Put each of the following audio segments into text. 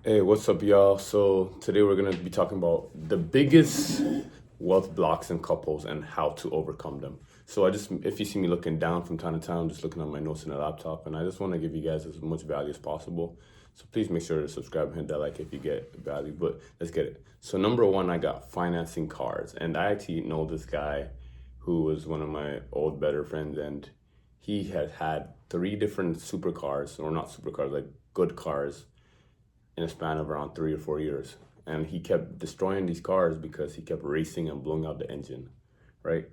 Hey, what's up, y'all? So today we're gonna be talking about the biggest wealth blocks in couples and how to overcome them. So if you see me looking down from time to time, I'm just looking at my notes in the laptop, and I just want to give you guys as much value as possible. So please make sure to subscribe and hit that like if you get value. But let's get it. So number one, I got financing cars, and I actually know this guy who was one of my old better friends, and he had three different supercars, or not supercars, like good cars in a span of around 3 or 4 years. And he kept destroying these cars because he kept racing and blowing out the engine, right?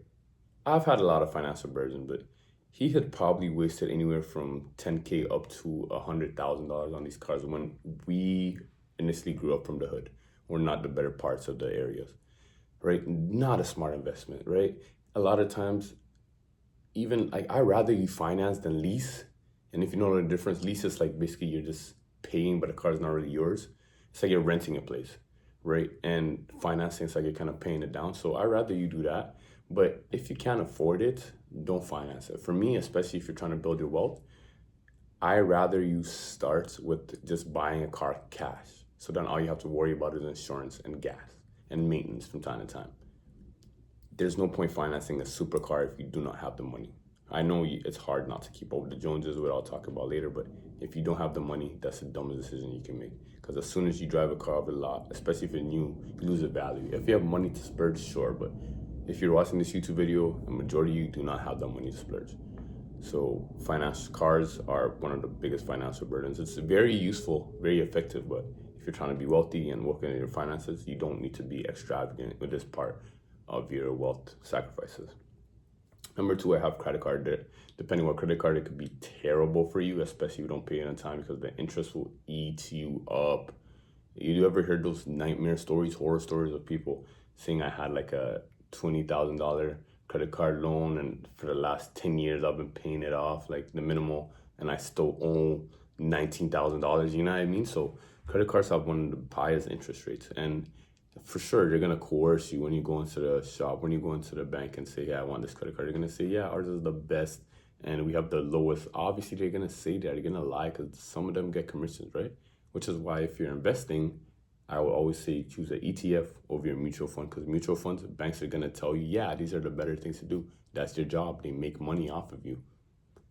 I've had a lot of financial burden, but he had probably wasted anywhere from 10K up to $100,000 on these cars when we initially grew up from the hood. We're not the better parts of the areas, right? Not a smart investment, right? A lot of times, even like I rather you finance than lease. And if you know the difference, lease is like basically you're just paying, but the car is not really yours. It's like you're renting a place, right? And financing is like you're kind of paying it down. So I rather you do that. But if you can't afford it, don't finance it. For me, especially if you're trying to build your wealth, I rather you start with just buying a car cash. So then all you have to worry about is insurance and gas and maintenance from time to time. There's no point financing a supercar if you do not have the money. I know it's hard not to keep up with the Joneses, what I'll talk about later, but if you don't have the money, that's the dumbest decision you can make. Because as soon as you drive a car off the lot, especially if it's new, you lose the value. If you have money to splurge, sure, but if you're watching this YouTube video, a majority of you do not have the money to splurge. So finance cars are one of the biggest financial burdens. It's very useful, very effective, but if you're trying to be wealthy and working on your finances, you don't need to be extravagant with this part of your wealth sacrifices. Number two, I have credit card debt. Depending on what credit card, it could be terrible for you, especially if you don't pay it on time because the interest will eat you up. You ever heard those nightmare stories, horror stories of people saying I had like a $20,000 credit card loan, and for the last 10 years I've been paying it off like the minimal, and I still owe $19,000. You know what I mean? So credit cards have one of the highest interest rates, and for sure they're gonna coerce you when you go into the shop, when you go into the bank and say, "Yeah, I want this credit card." They're gonna say, "Yeah, ours is the best, and we have the lowest." Obviously, they're gonna say that. They're gonna lie because some of them get commissions, right? Which is why if you're investing, I will always say choose an ETF over your mutual fund, because mutual funds, banks are gonna tell you, yeah, these are the better things to do. That's your job. They make money off of you.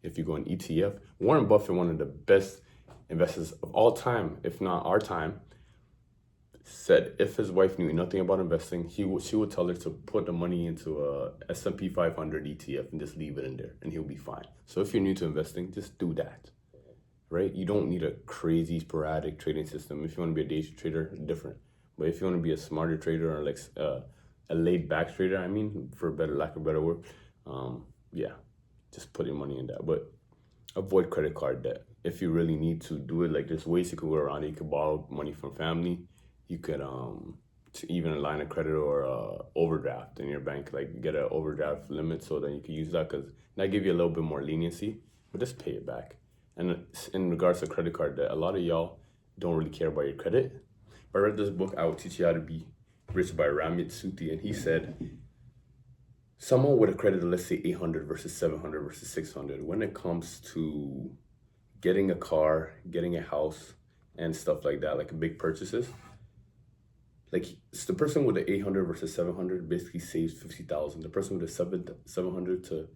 If you go an ETF, Warren Buffett, one of the best investors of all time, if not our time, said if his wife knew nothing about investing, she would tell her to put the money into a S&P 500 ETF and just leave it in there, and he'll be fine. So if you're new to investing, just do that, right? You don't need a crazy sporadic trading system. If you want to be a day trader, different. But if you want to be a smarter trader, or like a laid back trader, I mean, for better lack of better word, yeah, just put your money in that. But avoid credit card debt. If you really need to do it, like there's ways you could go around it. You could borrow money from family. You could to even a line of credit or overdraft in your bank, like get an overdraft limit, so then you can use that, because that give you a little bit more leniency, but just pay it back. And in regards to credit card debt, a lot of y'all don't really care about your credit. But I read this book, I Will Teach You How to Be Rich, by Ramit Sethi, and he said someone with a credit of, let's say, 800 versus 700 versus 600, when it comes to getting a car, getting a house, and stuff like that, like big purchases, like the person with the 800 versus 700 basically saves 50,000. The person with the 700 to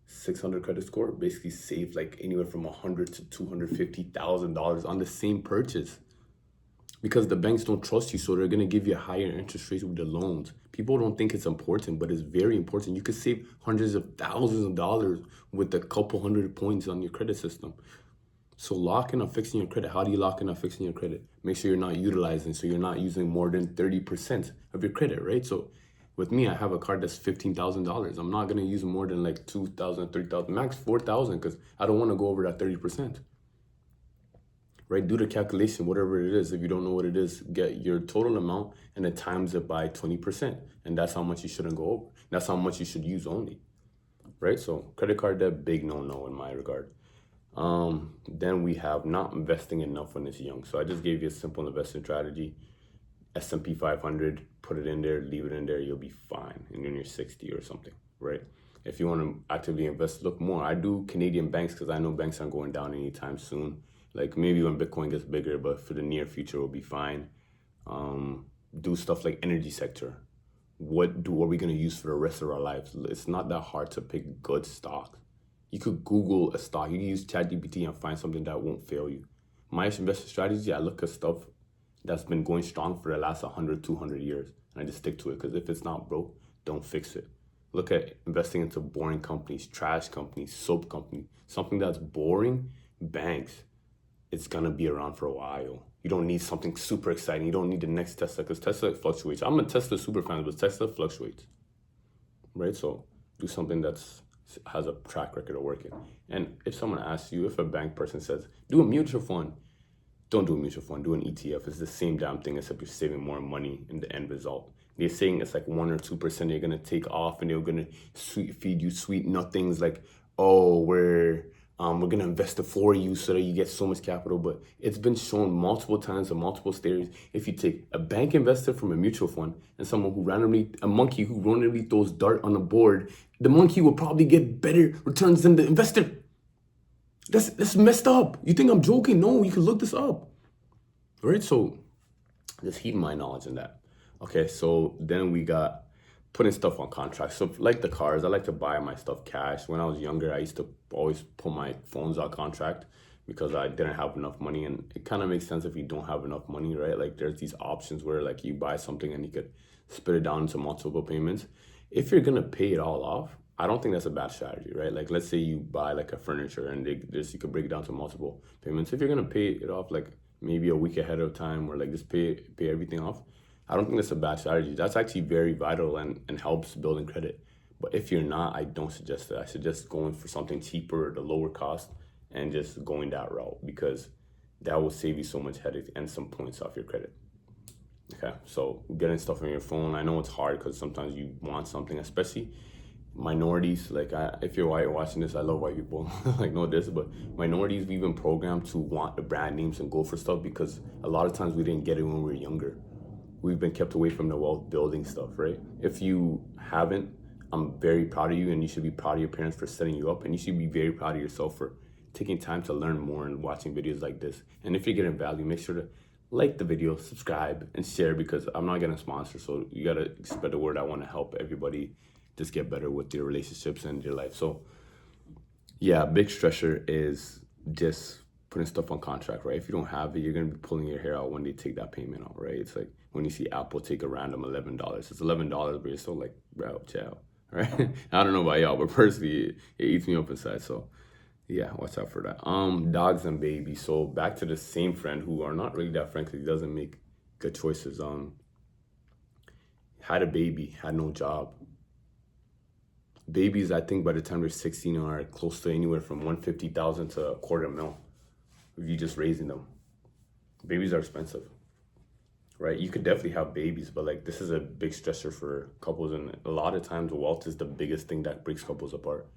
600 credit score basically saves like anywhere from 100 to $250,000 on the same purchase, because the banks don't trust you, so they're gonna give you a higher interest rate with the loans. People don't think it's important, but it's very important. You could save hundreds of thousands of dollars with a couple hundred points on your credit system. So lock in on fixing your credit. How do you lock in on fixing your credit? Make sure you're not utilizing, so you're not using more than 30% of your credit, right? So with me, I have a card that's $15,000. I'm not gonna use more than like 2,000, 3,000, max 4,000, because I don't wanna go over that 30%. Right? Do the calculation, whatever it is. If you don't know what it is, get your total amount and then times it by 20%. And that's how much you shouldn't go over. That's how much you should use only. Right? So credit card debt, big no-no in my regard. Then we have not investing enough when it's young. So I just gave you a simple investing strategy. S&P 500, put it in there, leave it in there, you'll be fine. And then you're 60 or something, right? If you want to actively invest, look more. I do Canadian banks because I know banks aren't going down anytime soon. Like maybe when Bitcoin gets bigger, but for the near future, we'll be fine. Do stuff like energy sector. Are we gonna use for the rest of our lives? It's not that hard to pick good stocks. You could Google a stock. You can use ChatGPT and find something that won't fail you. My investor strategy, I look at stuff that's been going strong for the last 100, 200 years. And I just stick to it because if it's not broke, don't fix it. Look at investing into boring companies, trash companies, soap companies, something that's boring, banks. It's gonna be around for a while. You don't need something super exciting. You don't need the next Tesla because Tesla fluctuates. I'm a Tesla super fan, but Tesla fluctuates, right? So do something that's has a track record of working. And if someone asks you, if a bank person says, do a mutual fund, don't do a mutual fund, do an ETF. It's the same damn thing, except you're saving more money in the end result. They're saying it's like 1 or 2% they're gonna take off, and they're gonna feed you sweet nothings like, oh, we're gonna invest it for you so that you get so much capital. But it's been shown multiple times on multiple theories. If you take a bank investor from a mutual fund and a monkey who randomly throws dart on the board, the monkey will probably get better returns than the investor. That's messed up. You think I'm joking? No, you can look this up. Right? So just heed my knowledge in that. Okay, so then we got putting stuff on contract. So like the cars, I like to buy my stuff cash. When I was younger, I used to always put my phones on contract because I didn't have enough money. And it kind of makes sense if you don't have enough money, right? Like there's these options where like you buy something and you could split it down into multiple payments. If you're gonna pay it all off, I don't think that's a bad strategy, right? Like let's say you buy like a furniture and you could break it down to multiple payments. If you're gonna pay it off like maybe a week ahead of time or like just pay everything off, I don't think that's a bad strategy. That's actually very vital and helps building credit. But if you're not, I don't suggest it. I suggest going for something cheaper, the lower cost, and just going that route because that will save you so much headache and some points off your credit. Okay, so getting stuff on your phone, I know it's hard because sometimes you want something, especially minorities. Like if you're white watching this, I love white people. Like no this, but minorities, we've been programmed to want the brand names and go for stuff because a lot of times we didn't get it when we were younger. We've been kept away from the wealth building stuff, right? If you haven't, I'm very proud of you, and you should be proud of your parents for setting you up, and you should be very proud of yourself for taking time to learn more and watching videos like this. And if you're getting value, make sure to like the video, subscribe, and share because I'm not getting sponsored, so you gotta spread the word. I want to help everybody just get better with their relationships and their life. So yeah, big stressor is just putting stuff on contract, right? If you don't have it, you're gonna be pulling your hair out when they take that payment out, right? It's like when you see Apple take a random $11. It's $11, but you're still like, bro, ciao, right? I don't know about y'all, but personally, it eats me up inside. So yeah, watch out for that. Dogs and babies. So back to the same friend who are not really that friend because he doesn't make good choices. Had a baby, had no job. Babies, I think by the time they're 16 are close to anywhere from 150,000 to a $250,000 if you just raising them. Babies are expensive, right? You could definitely have babies, but like this is a big stressor for couples, and a lot of times wealth is the biggest thing that breaks couples apart,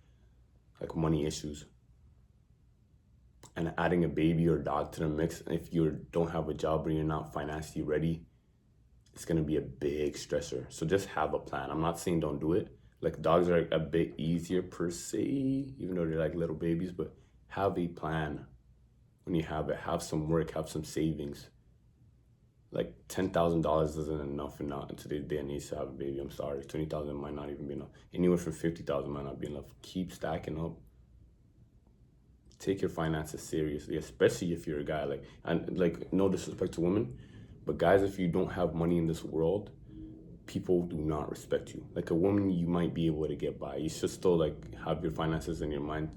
like money issues. And adding a baby or dog to the mix, if you don't have a job or you're not financially ready, it's gonna be a big stressor. So just have a plan. I'm not saying don't do it. Like dogs are a bit easier per se, even though they're like little babies, but have a plan. When you have it, have some work, have some savings. Like $10,000 isn't enough in today's day and age to have a baby. I'm sorry, 20,000 might not even be enough. Anywhere from 50,000 might not be enough. Keep stacking up. Take your finances seriously, especially if you're a guy. Like no disrespect to women, but guys, if you don't have money in this world, people do not respect you. Like a woman, you might be able to get by. You should still like have your finances in your mind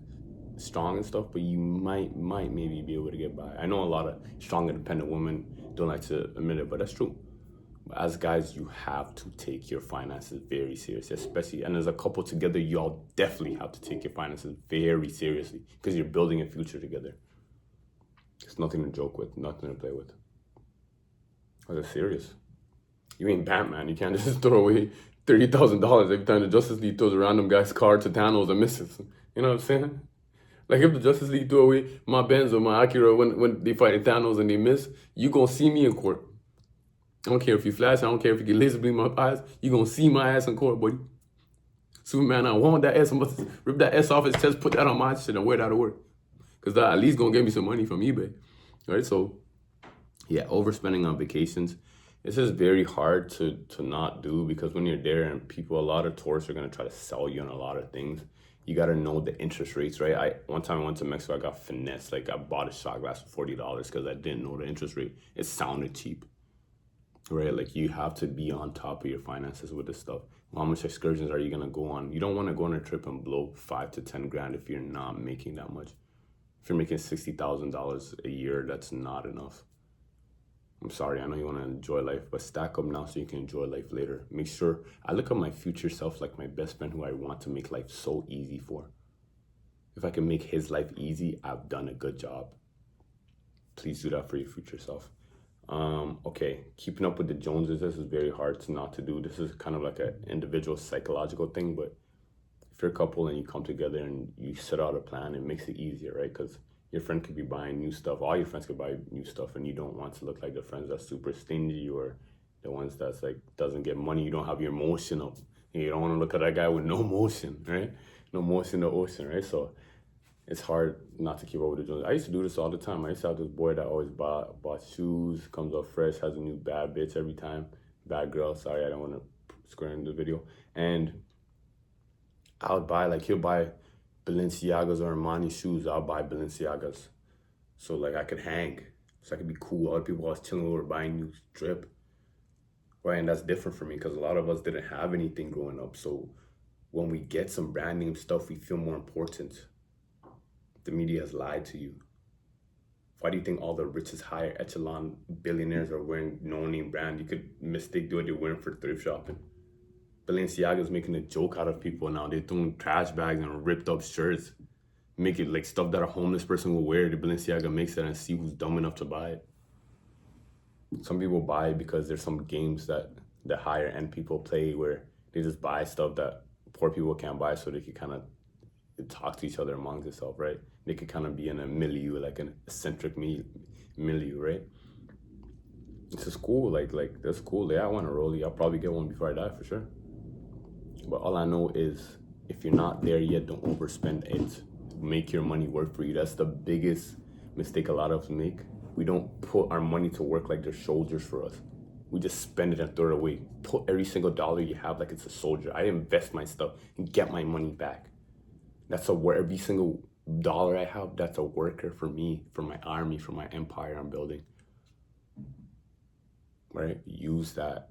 strong and stuff, but you might maybe be able to get by. I know a lot of strong independent women don't like to admit it, but that's true. But as guys, you have to take your finances very seriously, especially, and as a couple together, y'all definitely have to take your finances very seriously because you're building a future together. It's nothing to joke with, nothing to play with. Because it's serious. You ain't Batman. You can't just throw away $30,000 every time the Justice League throws a random guy's card to Thanos and misses. You know what I'm saying? Like if the Justice League throw away my Benz or my Acura when they fight Thanos and they miss, you gonna see me in court. I don't care if you flash. I don't care if you get laser beam my eyes. You gonna see my ass in court, buddy. Superman, I want that S. I must rip that S off his chest, put that on my shit, and wear that to work. because that at least gonna get me some money from eBay, right? So yeah, overspending on vacations. It's just very hard to not do, because when you're there and people, a lot of tourists are gonna try to sell you on a lot of things. You gotta know the interest rates, right? One time I went to Mexico, I got finessed. Like I bought a shot glass for $40 because I didn't know the interest rate. It sounded cheap, right? Like you have to be on top of your finances with this stuff. How much excursions are you gonna go on? You don't want to go on a trip and blow 5 to 10 grand if you're not making that much. If you're making $60,000 a year, that's not enough. I'm sorry, I know you want to enjoy life, but stack up now so you can enjoy life later. Make sure, I look at my future self like my best friend who I want to make life so easy for. If I can make his life easy, I've done a good job. Please do that for your future self. Okay, keeping up with the Joneses, this is very hard to not to do. This is kind of like an individual psychological thing, but if you're a couple and you come together and you set out a plan, it makes it easier, right? Because your friend could be buying new stuff. All your friends could buy new stuff, and you don't want to look like the friends that's super stingy or the ones that's like doesn't get money. You don't have your motion up. You don't want to look at that guy with no motion, right? No motion, no ocean, right? So it's hard not to keep up with the Joneses. I used to do this all the time. I used to have this boy that always bought shoes, comes up fresh, has a new bad bitch every time. Bad girl, sorry, I don't want to square in the video. And I would buy, like, he'll buy Balenciagas or Armani shoes. I'll buy Balenciagas. So, like, I could hang. So I could be cool. Other people I was chilling over buying new drip. Right, and that's different for me because a lot of us didn't have anything growing up. So when we get some brand name stuff, we feel more important. The media has lied to you. Why do you think all the richest, higher echelon billionaires are wearing no-name brand? You could mistake what they're wearing for thrift shopping. Balenciaga's making a joke out of people now. They're throwing trash bags and ripped up shirts. Make it like stuff that a homeless person will wear. The Balenciaga makes it and see who's dumb enough to buy it. Some people buy it because there's some games that the higher end people play where they just buy stuff that poor people can't buy so they can kind of talk to each other amongst themselves, right? They could kind of be in a milieu, like an eccentric milieu, right? This is cool, like that's cool. Yeah, I want a rollie. I'll probably get one before I die for sure. But all I know is if you're not there yet, don't overspend it. Make your money work for you. That's the biggest mistake a lot of us make. We don't put our money to work like they're soldiers for us. We just spend it and throw it away. Put every single dollar you have like it's a soldier. I invest my stuff and get my money back. That's every single dollar I have, that's a worker for me, for my army, for my empire I'm building. Right? Use that.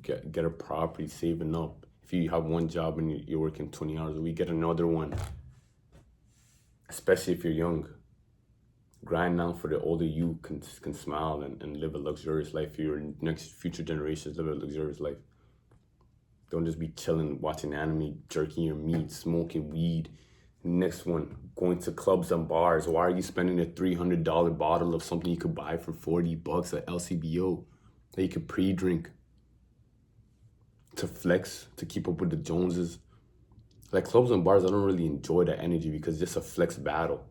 Get a property, saving up. If you have one job and you're working 20 hours a week, get another one. Especially if you're young. Grind now for the older you can smile and live a luxurious life for your next future generations. Live a luxurious life. Don't just be chilling, watching anime, jerking your meat, smoking weed. Next one, going to clubs and bars. Why are you spending a $300 bottle of something you could buy for $40 at LCBO that you could pre-drink? To flex, to keep up with the Joneses. Like clubs and bars, I don't really enjoy that energy because it's just a flex battle.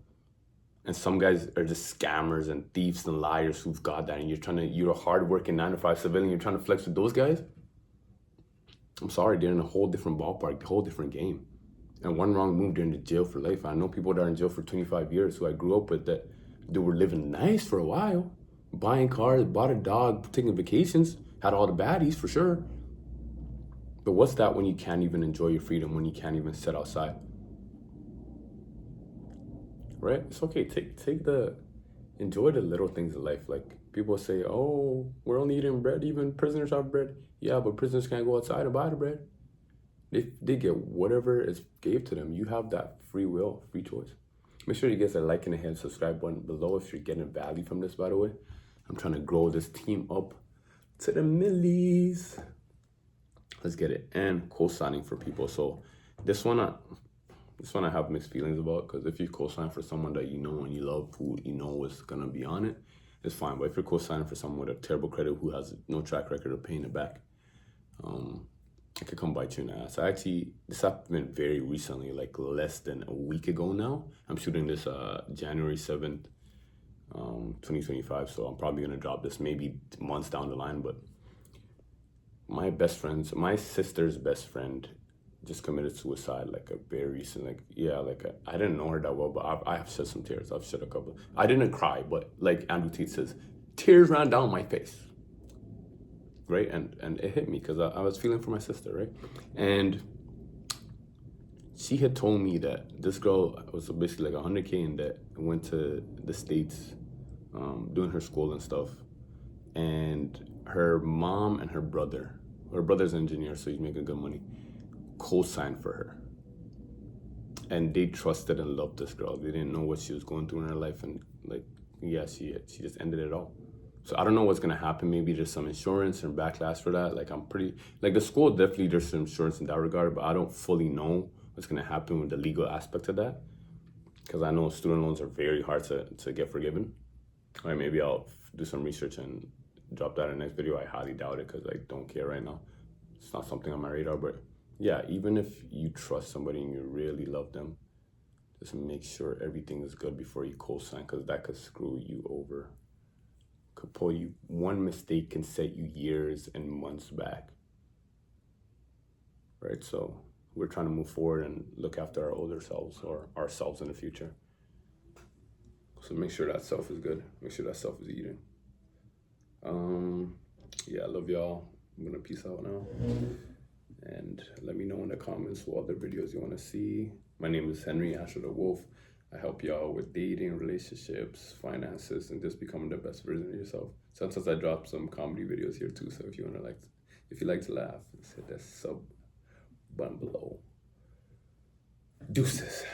And some guys are just scammers and thieves and liars who've got that. And you're a hardworking 9-to-5 civilian, you're trying to flex with those guys? I'm sorry, they're in a whole different ballpark, a whole different game. And one wrong move, they're in the jail for life. I know people that are in jail for 25 years who I grew up with that they were living nice for a while. Buying cars, bought a dog, taking vacations, had all the baddies for sure. But what's that when you can't even enjoy your freedom, when you can't even sit outside? Right? It's okay. Enjoy the little things in life. Like people say, oh, we're only eating bread. Even prisoners have bread. Yeah, but prisoners can't go outside and buy the bread. They get whatever is gave to them. You have that free will, free choice. Make sure you guys are liking and hitting the subscribe button below if you're getting value from this, by the way. I'm trying to grow this team up to the millies. Let's get it. And co-signing for people. So this one I have mixed feelings about, because if you co-sign for someone that you know and you love, who you know is going to be on it, it's fine. But if you're co-signing for someone with a terrible credit who has no track record of paying it back, it could come bite you in the ass. This happened very recently, like less than a week ago now. I'm shooting this January 7th, 2025. So I'm probably going to drop this maybe months down the line. But my sister's best friend just committed suicide, like a very recent, like, yeah, like I didn't know her that well, but I have shed some tears. I've shed a couple. I didn't cry, but like Andrew Tate says, tears ran down my face, right? And it hit me because I was feeling for my sister, right? And she had told me that this girl was basically like 100K in debt and went to the States doing her school and stuff. And her mom and her brother's an engineer, so he's making good money, co-signed for her. And they trusted and loved this girl. They didn't know what she was going through in her life. And like, yeah, she just ended it all. So I don't know what's gonna happen. Maybe there's some insurance and backlash for that. Like like the school, definitely there's some insurance in that regard, but I don't fully know what's gonna happen with the legal aspect of that. Because I know student loans are very hard to get forgiven. Or maybe I'll do some research and drop that in the next video. I highly doubt it because I don't care right now. It's not something on my radar, but yeah, even if you trust somebody and you really love them, just make sure everything is good before you co-sign, because that could screw you over. Could pull you, one mistake can set you years and months back. Right? So we're trying to move forward and look after our older selves or ourselves in the future. So make sure that self is good. Make sure that self is eating. Yeah, I love y'all. I'm gonna peace out now. And let me know in the comments what other videos you want to see. My name is Henry, AstroTheWolf. I help y'all with dating, relationships, finances, and just becoming the best version of yourself. Sometimes I drop some comedy videos here too, so if you like to laugh, just hit that sub button below. Deuces.